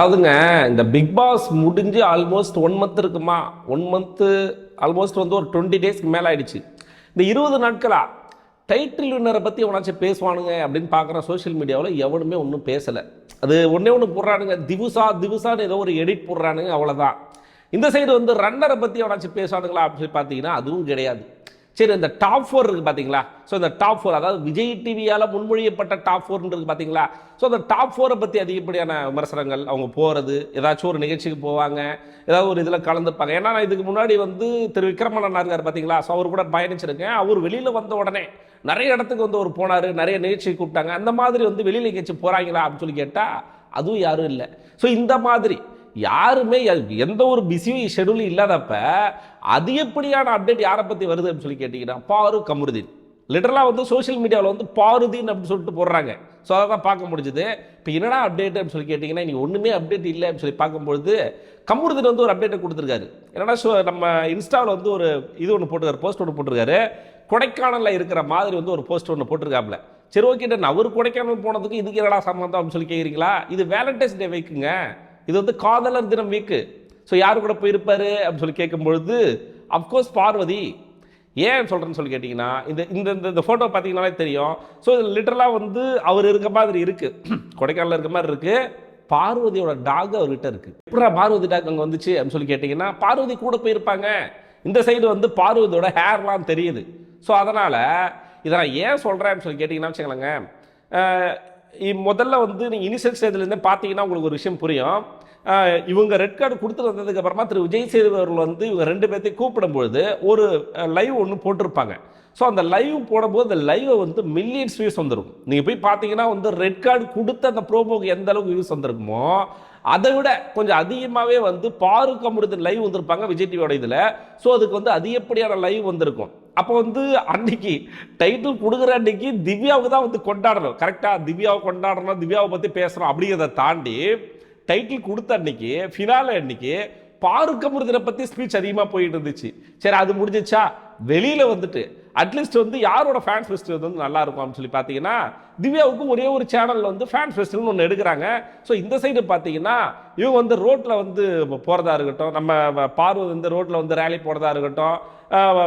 அதாவதுங்க, இந்த big pass முடிஞ்சு ஆல்மோஸ்ட் 1 மந்த் இருக்குமா, 1 மந்த் ஆல்மோஸ்ட் வந்து ஒரு 20 டேஸ்க்கு மேலே ஆயிடுச்சு. இந்த 20 நாட்களா டைட்டில் வின்னரை பற்றி எவனாச்சும் பேசுவானுங்க அப்படின்னு பார்க்குற சோஷியல் மீடியாவில் எவனுமே ஒன்றும் பேசலை. அது ஒன்று போடுறானுங்க, திவுசான்னு ஏதோ ஒரு எடிட் போடுறானுங்க, அவ்வளோதான். இந்த சைடு வந்து ரன்னரை பற்றி எவனாச்சும் பேசுவானுங்களா அப்படின்னு சொல்லி பார்த்தீங்கன்னா அதுவும் கிடையாது. சரி, இந்த டாப் 4 இருக்குது பார்த்தீங்களா? ஸோ இந்த டாப் 4, அதாவது விஜய் டிவியால் முன்மொழியப்பட்ட டாப் 4 இருக்குது பார்த்தீங்களா? ஸோ அந்த டாப் 4 பற்றி அதிகப்படியான விமர்சனங்கள், அவங்க போகிறது, ஏதாச்சும் ஒரு நிகழ்ச்சிக்கு போவாங்க, ஏதாவது ஒரு இதில் கலந்துப்பாங்க. ஏன்னா நான் இதுக்கு முன்னாடி வந்து திரு விக்ரமண்ணா இருக்கார் பார்த்தீங்களா? ஸோ அவர் கூட பயணிச்சிருக்கேன். அவர் வெளியில் வந்த உடனே நிறைய இடத்துக்கு வந்து அவர் போனார், நிறைய நிகழ்ச்சிக்கு கூப்பிட்டாங்க. அந்த மாதிரி வந்து வெளியில் நிகழ்ச்சி போகிறாங்களா அப்படின்னு சொல்லி கேட்டால் அதுவும் யாரும் இல்லை. ஸோ இந்த மாதிரி யாருமே எந்த ஒரு பிஸியும் ஷெடியூலும் இல்லாதப்ப அதிகப்படியான அப்டேட் யாரை பற்றி வருது அப்படின்னு சொல்லி கேட்டிங்கன்னா பாரு கமருதீன். லிட்டரலாக வந்து சோஷியல் மீடியாவில் வந்து பாருதீன் அப்படின்னு சொல்லிட்டு போடுறாங்க. ஸோ அதை தான் பார்க்க முடிஞ்சுது. இப்போ என்னடா அப்டேட் அப்படின்னு சொல்லி கேட்டிங்கன்னா இன்றைக்கி ஒன்றுமே அப்டேட் இல்லை அப்படின்னு சொல்லி பார்க்கும்பொழுது கமருதீன் வந்து ஒரு அப்டேட்டை கொடுத்துருக்காரு. என்னன்னா நம்ம இன்ஸ்டாவில் வந்து ஒரு இது ஒன்று போட்டிருக்காரு, போஸ்ட் ஒன்று போட்டிருக்காரு. கொடைக்கானலில் இருக்கிற மாதிரி வந்து ஒரு போஸ்ட் ஒன்று போட்டிருக்காப்புல. சரி, ஓகே, அவர் கொடைக்கானல் போனதுக்கு இதுக்கு என்னடா சம்மந்தம் அப்படின்னு சொல்லி கேட்குறீங்களா? இது வேலண்டைன்ஸ் டே வீக்குங்க, இது வந்து காதலர் தினம் வீக்கு. ஸோ யாரு கூட போயிருப்பாரு அப்படின்னு சொல்லி கேட்கும்பொழுது அஃப்கோர்ஸ் பார்வதி. ஏன் சொல்கிறேன்னு சொல்லி கேட்டிங்கன்னா இந்த இந்த இந்த ஃபோட்டோ பார்த்தீங்கன்னாலே தெரியும். ஸோ லிட்டரலாக வந்து அவர் இருக்க மாதிரி இருக்குது, கொடைக்கானலில் இருக்க மாதிரி இருக்குது. பார்வதியோட டாக் அவர்கிட்ட இருக்குது. எப்படா பார்வதி டாக் அங்கே வந்துச்சு அப்படின்னு சொல்லி கேட்டிங்கன்னா பார்வதி கூட போயிருப்பாங்க. இந்த சைடு வந்து பார்வதியோட ஹேர்லாம் தெரியுது. ஸோ அதனால் இதை நான் ஏன் சொல்கிறேன்னு சொல்லி கேட்டிங்கன்னா வச்சுக்கலாங்க, முதல்ல வந்து நீங்கள் இனிஷியல் ஸ்டேஜ்லேருந்தே பார்த்தீங்கன்னா உங்களுக்கு ஒரு விஷயம் புரியும். இவங்க ரெட் கார்டு கொடுத்து வந்ததுக்கு அப்புறமா திரு விஜய் சேதுபதி அவர்கள் வந்து இவங்க 2 பேர்த்தையும் கூப்பிடும்பொழுது ஒரு லைவ் ஒன்று போட்டிருப்பாங்க. ஸோ அந்த லைவ் போடும்போது அந்த லைவை வந்து மில்லியன்ஸ் வியூஸ் வந்துடும். நீங்கள் போய் பார்த்தீங்கன்னா வந்து ரெட் கார்டு கொடுத்த அந்த ப்ரோமோக்கு எந்த அளவுக்கு வியூஸ் வந்திருக்குமோ அதை விட கொஞ்சம் அதிகமாகவே வந்து பாரு கமருதீன் லைவ் வந்திருப்பாங்க விஜய் டிவியோட இதில். ஸோ அதுக்கு வந்து அதிகப்படியான லைவ் வந்திருக்கும். அப்போ வந்து அன்னைக்கு டைட்டில் கொடுக்குற அன்னைக்கு திவ்யாவுக்கு தான் வந்து கொண்டாடணும். கரெக்டாக திவ்யாவை கொண்டாடணும், திவ்யாவை பற்றி பேசுகிறோம். அப்படிங்கிறத தாண்டி டைட்டில் கொடுத்த அன்னைக்கு, ஃபினாலே அன்னைக்கு பாரு கமருதீனை பற்றி ஸ்பீச் அதிகமாக போயிட்டு இருந்துச்சு. சரி, அது முடிஞ்சிச்சா? வெளியில் வந்துட்டு அட்லீஸ்ட் வந்து யாரோட ஃபேன்ஸ் ஃபெஸ்டிவல் வந்து நல்லா இருக்கும் அப்படின்னு சொல்லி பார்த்தீங்கன்னா திவ்யாவுக்கு ஒரே ஒரு சேனலில் வந்து ஃபேன்ஸ் ஃபெஸ்டிவல்னு ஒன்று எடுக்கிறாங்க. ஸோ இந்த சைடு பார்த்தீங்கன்னா இவங்க வந்து ரோட்டில் வந்து போகிறதா இருக்கட்டும், நம்ம பார்வதி வந்து ரோட்டில் வந்து ரேலி போகிறதா இருக்கட்டும்,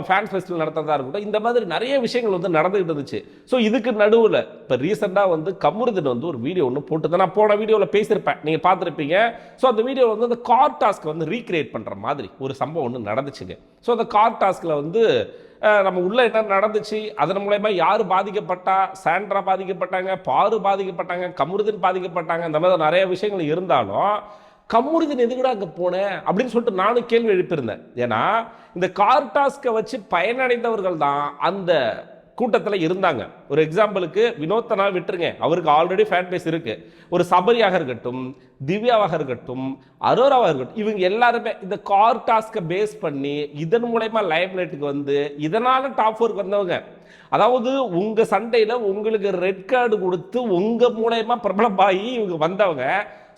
ஃபேன்ஸ் ஃபெஸ்டிவல் நடத்துறதா இருக்கட்டும், இந்த மாதிரி நிறைய விஷயங்கள் வந்து நடந்துகிட்டு இருந்துச்சு. ஸோ இதுக்கு நடுவில் இப்போ ரீசெண்டாக வந்து கமருதீன் வந்து ஒரு வீடியோ ஒன்று போட்டு நான் போன வீடியோவில் பேசியிருப்பேன், நீங்கள் பார்த்துருப்பீங்க. ஸோ அந்த வீடியோவில் வந்து அந்த கார் டாஸ்க் வந்து ரீக்ரியேட் பண்ணுற மாதிரி ஒரு சம்பவம் ஒன்று நடந்துச்சுங்க. ஸோ அந்த கார் டாஸ்கில் வந்து நம்ம உள்ள என்ன நடந்துச்சு, அதன் மூலயமா யார் பாதிக்கப்பட்டா, சாண்ட்ரா பாதிக்கப்பட்டாங்க, பாரு பாதிக்கப்பட்டாங்க, கமருதீன் பாதிக்கப்பட்டாங்க, இந்த மாதிரி நிறைய விஷயங்கள் இருந்தாலும் கமருதீன் எதுக்கூட அங்கே போனேன் அப்படின்னு சொல்லிட்டு நானும் கேள்வி எழுப்பியிருந்தேன். ஏன்னா இந்த கார் டாஸ்கை வச்சு பயனடைந்தவர்கள் தான் அந்த கூட்டத்தில் இருந்தாங்க. ஒரு எக்ஸாம்பிளுக்கு வினோத்தனா விட்டுருங்க, அவருக்கு ஆல்ரெடி ஃபேன் பேஸ் இருக்கு. ஒரு சபரியாக இருக்கட்டும், திவ்யாவாக இருக்கட்டும், அரோராவாக இருக்கட்டும், இவங்க எல்லாருமே இந்த கார் டாஸ்கை பேஸ் பண்ணி இதன் மூலயமா லைம் லைட்டுக்கு வந்து இதனால டாப் 4 வந்தவங்க. அதாவது உங்க சண்டையில் உங்களுக்கு ரெட் கார்டு கொடுத்து உங்க மூலயமா பிரபலமாகி இவங்க வந்தவங்க.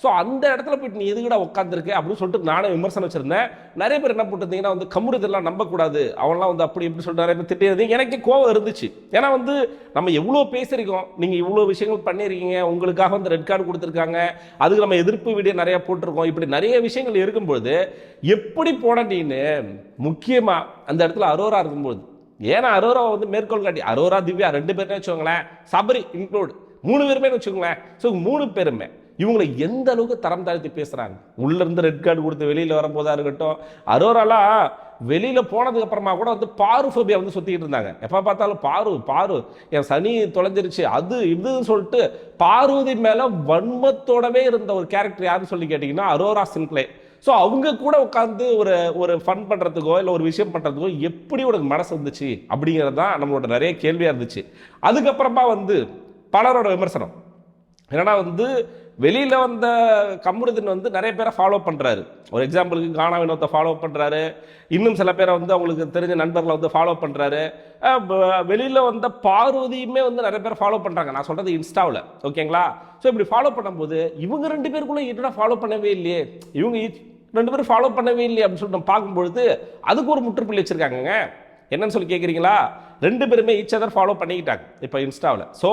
ஸோ அந்த இடத்துல போயிட்டு நீ எதுக்கிட்ட உட்காந்துருக்கு அப்படின்னு சொல்லிட்டு நானே விமர்சனம் வச்சிருந்தேன். நிறைய பேர் என்ன போட்டுருந்தீங்கன்னா வந்து கமருதீன்லாம் நம்பக்கூடாது, அவன்லாம் வந்து அப்படி இப்படி சொல்லிட்டு நிறைய பேர் திட்டியது எனக்கு கோவம் இருந்துச்சு. ஏன்னா வந்து நம்ம எவ்வளோ பேசியிருக்கோம், நீங்கள் இவ்வளோ விஷயங்கள் பண்ணியிருக்கீங்க, உங்களுக்காக வந்து ரெட் கார்டு கொடுத்துருக்காங்க, அதுக்கு நம்ம எதிர்ப்பு வீடியோ நிறைய போட்டிருக்கோம். இப்படி நிறைய விஷயங்கள் இருக்கும்பொழுது எப்படி போனீன்னு முக்கியமாக அந்த இடத்துல அரோரா இருக்கும்போது, ஏன்னா அரோராவை வந்து மேற்கோள் காட்டி அரோரா திவ்யா 2 பேருமே வச்சுக்கோங்களேன், சபரி இன்க்ளூட் 3 பேருமே வச்சுக்கோங்களேன். ஸோ 3 பேருமே இவங்களை எந்த அளவுக்கு தரம் தாழ்த்தி பேசுறாங்க. உள்ள இருந்து ரெட் கார்டு கொடுத்து வெளியில வரும்போதா இருக்கட்டும், அரோராலாம் வெளியில போனதுக்கு அப்புறமா கூட வந்து பாரு ஃபோபியா வந்து சுத்திட்டு இருந்தாங்க. எப்ப பார்த்தாலும் பாரு என் சனி தொலைஞ்சிருச்சு அது இதுன்னு சொல்லிட்டு பார்வதி மேல வன்மத்தோடவே இருந்த ஒரு கேரக்டர் யாருன்னு சொல்லி கேட்டீங்கன்னா அரோரா சின்க்ளே. ஸோ அவங்க கூட உட்காந்து ஒரு ஃபன் பண்ணுறதுக்கோ இல்லை ஒரு விஷயம் பண்ணுறதுக்கோ எப்படி உனக்கு மனசு வந்துச்சு அப்படிங்கிறது தான் நம்மளோட நிறைய கேள்வியாக இருந்துச்சு. அதுக்கப்புறமா வந்து பலரோட விமர்சனம் என்னன்னா வந்து வெளியில் வந்த கமருதீன் வந்து நிறைய பேரை ஃபாலோ பண்ணுறாரு. ஒரு எக்ஸாம்பிளுக்கு கானா வினோத்தை ஃபாலோ பண்ணுறாரு, இன்னும் சில பேரை வந்து அவங்களுக்கு தெரிஞ்ச நண்பர்களை வந்து ஃபாலோ பண்ணுறாரு. வெளியில் வந்த பார்வதியுமே வந்து நிறைய பேர் ஃபாலோ பண்ணுறாங்க. நான் சொல்கிறது இன்ஸ்டாவில், ஓகேங்களா? ஸோ இப்படி ஃபாலோ பண்ணும்போது இவங்க 2 பேருக்குள்ளே என்னடா ஃபாலோ பண்ணவே இல்லையே, இவங்க 2 பேரும் ஃபாலோ பண்ணவே இல்லையே அப்படின்னு சொல்லிட்டு நம்ம பார்க்கும்பொழுது அதுக்கு ஒரு முற்றுப்புள்ளி வச்சுருக்காங்க. என்னன்னு சொல்லி கேட்குறீங்களா? 2 பேருமே ஈச் அதர் ஃபாலோ பண்ணிக்கிட்டாங்க இப்போ இன்ஸ்டாவில். ஸோ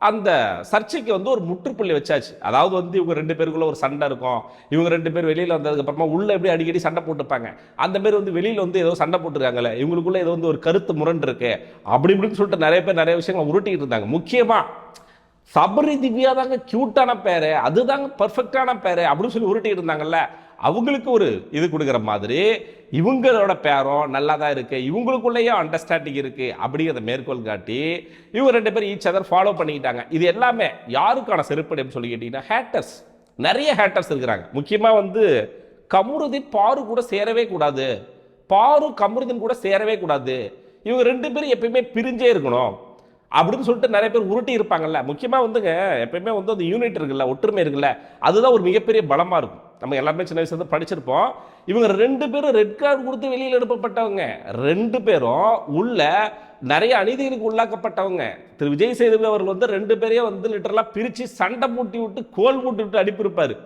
அந்த சர்ச்சைக்கு வந்து ஒரு முற்றுப்புள்ளி வச்சாச்சு. அதாவது வந்து இவங்க 2 பேருக்குள்ள ஒரு சண்டை இருக்கும். இவங்க 2 பேர் வெளியில வந்ததுக்கு அப்புறமா உள்ள எப்படி அடிக்கடி சண்டை போட்டுப்பாங்க. அந்த பேர் வந்து வெளியில வந்து ஏதோ சண்டை போட்டுருக்காங்கல்ல, இவங்களுக்குள்ள ஏதோ வந்து ஒரு கருத்து முரண் இருக்கு. அப்படி இப்படின்னு சொல்லிட்டு நிறைய பேர் நிறைய விஷயங்களை உருட்டிக்கிட்டு இருந்தாங்க. முக்கியமா சபரி திவ்யா தாங்க கியூட்டான பேரு, அதுதாங்க பர்ஃபெக்டான பேரு அப்படின்னு சொல்லி உருட்டிக்கிட்டு இருந்தாங்கல்ல, அவங்களுக்கு ஒரு இது கொடுக்குற மாதிரி இவங்களோட பேரும் நல்லா தான் இருக்கு, இவங்களுக்குள்ளேயே அண்டர்ஸ்டாண்டிங் இருக்கு அப்படிங்கிறத மேற்கோள் காட்டி இவங்க 2 பேரும் ஈச் அதர் ஃபாலோ பண்ணிக்கிட்டாங்க. இது எல்லாமே யாருக்கான செருப்படின்னு சொல்லி கேட்டீங்கன்னா ஹேட்டர்ஸ், நிறைய ஹேட்டர்ஸ் இருக்கிறாங்க. முக்கியமாக வந்து கமருதீன் பாரு கூட சேரவே கூடாது, பாரு கமருதீன் கூட சேரவே கூடாது, இவங்க 2 பேரும் எப்பயுமே பிரிஞ்சே இருக்கணும் அப்படின்னு சொல்லிட்டு நிறைய பேர் உருட்டி இருப்பாங்கல்ல. முக்கியமாக வந்துங்க எப்பயுமே வந்து அந்த யூனிட் இருக்குல்ல, ஒற்றுமை இருக்குல்ல, அதுதான் ஒரு மிகப்பெரிய பலமாக இருக்கும். நம்ம எல்லாருமே சின்ன வயசுல படிச்சிருப்போம். இவங்க 2 பேரும் ரெட் கார்டு கொடுத்து வெளியில் எடுப்பப்பட்டவங்க, 2 பேரும் உள்ள நிறைய அநீதிகளுக்கு உள்ளாக்கப்பட்டவங்க. திரு விஜய் சேதுபதி அவர்கள் வந்து 2 பேரையும் வந்து லிட்டரலா பிரிச்சு சண்டை மூட்டி விட்டு கோல் மூட்டி விட்டு அனுப்பியிருப்பாரு.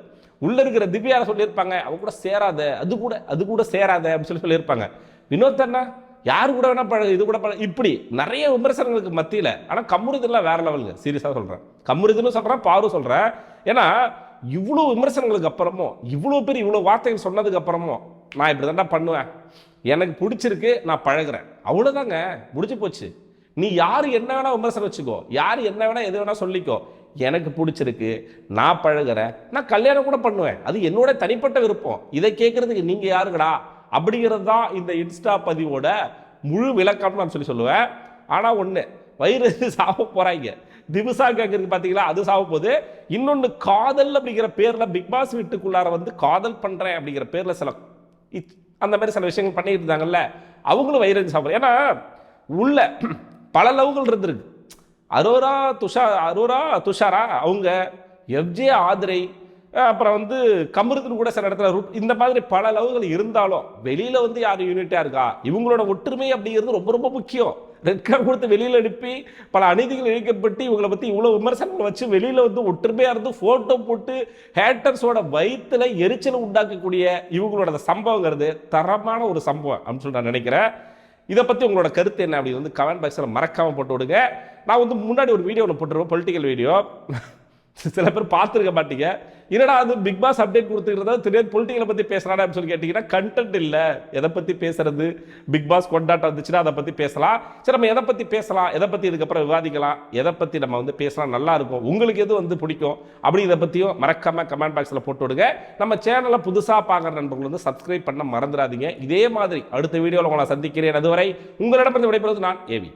உள்ள இருக்கிற திவ்யா சொல்லியிருப்பாங்க, அவ கூட சேராத, அது கூட சேராத அப்படின்னு சொல்லியிருப்பாங்க. வினோத் அண்ணா யாரு கூட வேணா இது கூட இப்படி நிறைய விமர்சனங்களுக்கு மத்தியில். ஆனால் கமருதீன்லாம் வேற லெவலுங்க, சீரியஸாக சொல்கிறேன். கமருதீனும் சொல்கிறேன், பாரு சொல்கிறேன். ஏன்னா இவ்வளோ விமர்சனங்களுக்கு அப்புறமும், இவ்வளோ பேர் இவ்வளோ வார்த்தைகள் சொன்னதுக்கு அப்புறமும் நான் இப்படி தாண்டா பண்ணுவேன், எனக்கு பிடிச்சிருக்கு, நான் பழகிறேன், அவ்வளோதாங்க, முடிஞ்சு போச்சு. நீ யார் என்ன வேணா விமர்சனம் வச்சுக்கோ, யார் என்ன வேணா எது வேணா சொல்லிக்கோ, எனக்கு பிடிச்சிருக்கு, நான் பழகிறேன், நான் கல்யாணம் கூட பண்ணுவேன், அது என்னோட தனிப்பட்ட விருப்பம். இதை கேட்கறதுக்கு நீங்க யாருங்கடா அப்படிங்கிறது தான் இந்த இன்ஸ்டா பதிவோட முழு விளக்கம்னு நான் சொல்லுவேன். ஆனால் ஒன்று, வயிறு சாப்பிட போறாங்க, திவுசா கேட்கறதுக்கு பார்த்தீங்களா, அது சாப்பிட போது. இன்னொன்று, காதல் அப்படிங்கிற பேரில் பிக் பாஸ் வீட்டுக்குள்ளார வந்து காதல் பண்ணுறேன் அப்படிங்கிற பேரில் சில அந்த மாதிரி சில விஷயங்கள் பண்ணிட்டு இருந்தாங்கல்ல, அவங்களும் வயிறு சாப்பிட்றேன். ஏன்னா உள்ள பல லவ்கள் இருந்திருக்கு. அரோரா துஷாரா அவங்க, எஃப்ஜே ஆதிரை, அப்புறம் வந்து கமருதீன் கூட சில இடத்துல இந்த மாதிரி பல லவ்கள் இருந்தாலும் வெளியில வந்து யார் யூனிட்டா இருக்கா, இவங்களோட ஒற்றுமை அப்படிங்கிறது ரொம்ப ரொம்ப முக்கியம். ரெட் கார்டு கொடுத்து வெளியில அனுப்பி பல அநீதிகள் இழைக்கப்பட்டு இவங்களை பத்தி இவ்வளவு விமர்சனங்கள் வச்சு வெளியில வந்து ஒற்றுமையா இருந்து போட்டோ போட்டு ஹேட்டர்ஸோட வயிற்றுல எரிச்சல் உண்டாக்கக்கூடிய இவங்களோட சம்பவங்கிறது தரமான ஒரு சம்பவம் அப்படின்னு சொல்லி நான் நினைக்கிறேன். இதை பற்றி உங்களோட கருத்து என்ன அப்படின்னு வந்து கமெண்ட் பாக்ஸில் மறக்காமல் போட்டு விடுங்க. நான் வந்து முன்னாடி ஒரு வீடியோ ஒன்று போட்டுருவேன், பொலிட்டிக்கல் வீடியோ. சில பேர் பார்த்துருக்க மாட்டீங்க, என்னடா அது பிக் பாஸ் அப்டேட் கொடுத்துக்கிறதா திடீர்னு பொலிட்டிக்கலை பற்றி பேசுகிறாடா அப்படின்னு சொல்லி கேட்டிங்கன்னா, கண்டென்ட் இல்லை, எதை பற்றி பேசுறது, பிக் பாஸ் கொண்டாட்டம் வந்துச்சுன்னா அதை பற்றி பேசலாம். சரி, நம்ம எதை பற்றி பேசலாம், எதை பற்றி இதுக்கப்புறம் விவாதிக்கலாம், எதை பற்றி நம்ம வந்து பேசலாம், நல்லா இருக்கும், உங்களுக்கு எது வந்து பிடிக்கும் அப்படி இதை பற்றியும் மறக்காமல் கமெண்ட் பாக்ஸில் போட்டு விடுங்க. நம்ம சேனலை புதுசாக பார்க்குற நண்பர்கள் வந்து சப்ஸ்கிரைப் பண்ண மறந்துடாதீங்க. இதே மாதிரி அடுத்த வீடியோவில் உங்களை சந்திக்கிறேன். அதுவரை உங்களிடமிருந்து விடைபெறுவது நான் ஏவி.